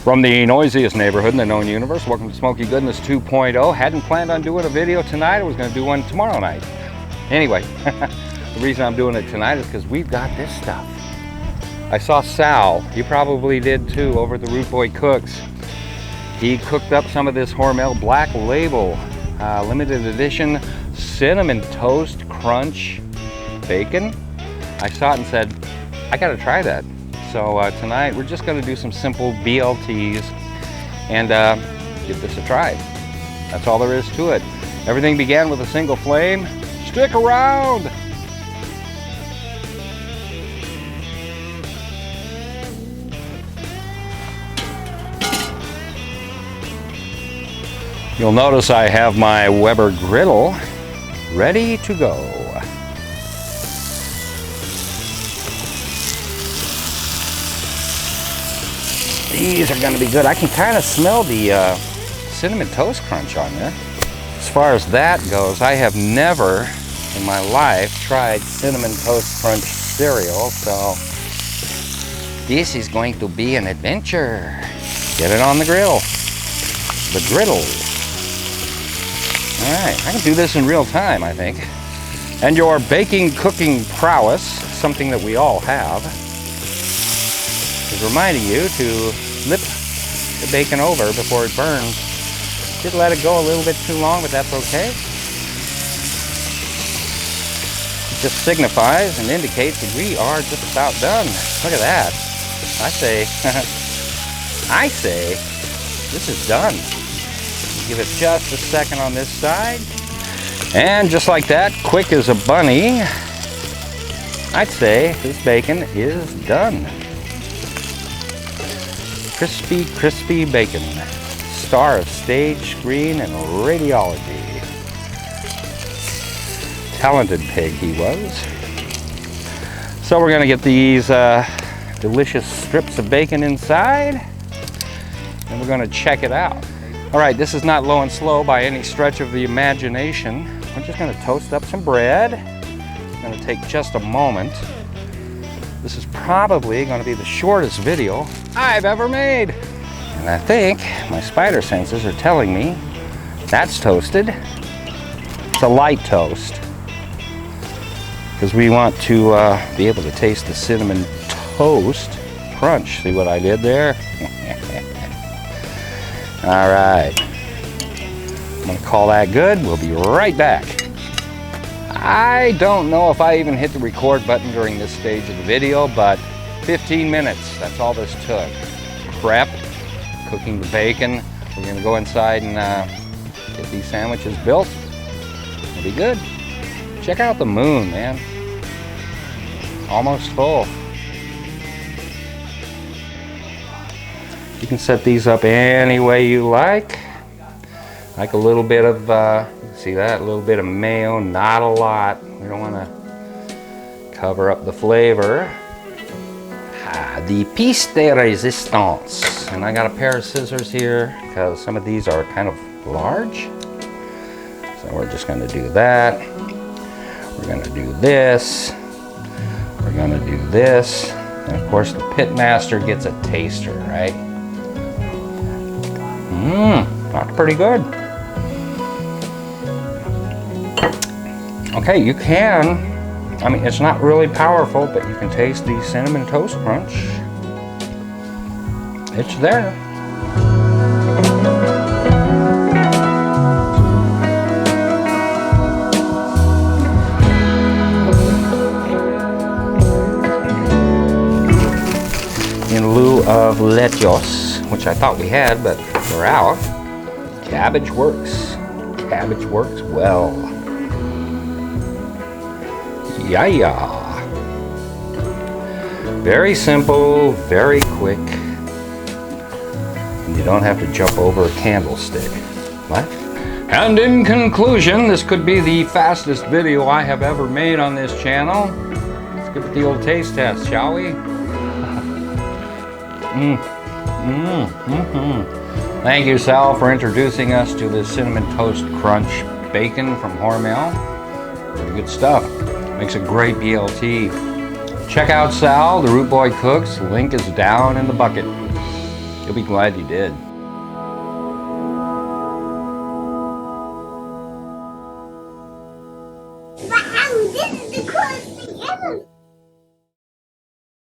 From the noisiest neighborhood in the known universe, welcome to Smoky Goodness 2.0. Hadn't planned on doing a video tonight. I was going to do one tomorrow night. Anyway, the reason I'm doing it tonight is because we've got this stuff. I saw Sal, you probably did too, over at the Root Boy Cooks. He cooked up some of this Hormel Black Label limited edition Cinnamon Toast Crunch Bacon. I saw it and said, I gotta try that. So tonight we're just gonna do some simple BLTs and give this a try. That's all there is to it. Everything began with a single flame. Stick around! You'll notice I have my Weber griddle ready to go. These are going to be good. I can kind of smell the cinnamon toast crunch on there. As far as that goes, I have never in my life tried cinnamon toast crunch cereal, so this is going to be an adventure. Get it on the grill. The griddle. All right, I can do this in real time, I think. And your baking cooking prowess, something that we all have, is reminding you to flip the bacon over before it burns. Did let it go a little bit too long, but that's okay. It just signifies and indicates that we are just about done. Look at that. I say, this is done. Give it just a second on this side. And just like that, quick as a bunny, I'd say this bacon is done. Crispy, crispy bacon. Star of stage, screen, and radiology. Talented pig he was. So we're gonna get these delicious strips of bacon inside, and we're gonna check it out. All right, this is not low and slow by any stretch of the imagination. We're just gonna toast up some bread. It's gonna take just a moment. This is probably gonna be the shortest video I've ever made. And I think my spider senses are telling me that's toasted. It's a light toast, because we want to be able to taste the cinnamon toast crunch. See what I did there? All right, I'm gonna call that good. We'll be right back. I don't know if I even hit the record button during this stage of the video, but 15 minutes, that's all this took. Prep, cooking the bacon. We're gonna go inside and get these sandwiches built. It'll be good. Check out the moon, man. Almost full. You can set these up any way you like. Like a little bit of, see that? A little bit of mayo, not a lot. We don't want to cover up the flavor. The piece de resistance. And I got a pair of scissors here because some of these are kind of large. So we're just going to do that. We're going to do this. We're going to do this. And of course the pitmaster gets a taster, right? That's pretty good. Okay, you can, I mean, it's not really powerful, but you can taste the cinnamon toast crunch. It's there. In lieu of lettuce, which I thought we had, but we're out, cabbage works. Cabbage works well. Yeah. Very simple, very quick. And you don't have to jump over a candlestick. What? And in conclusion, this could be the fastest video I have ever made on this channel. Let's give it the old taste test, shall we? Thank you, Sal, for introducing us to the Cinnamon Toast Crunch Bacon from Hormel. Pretty good stuff. Makes a great BLT. Check out Sal, the Root Boy Cooks. Link is down in the bucket. You'll be glad you did. But this is the coolest thing ever.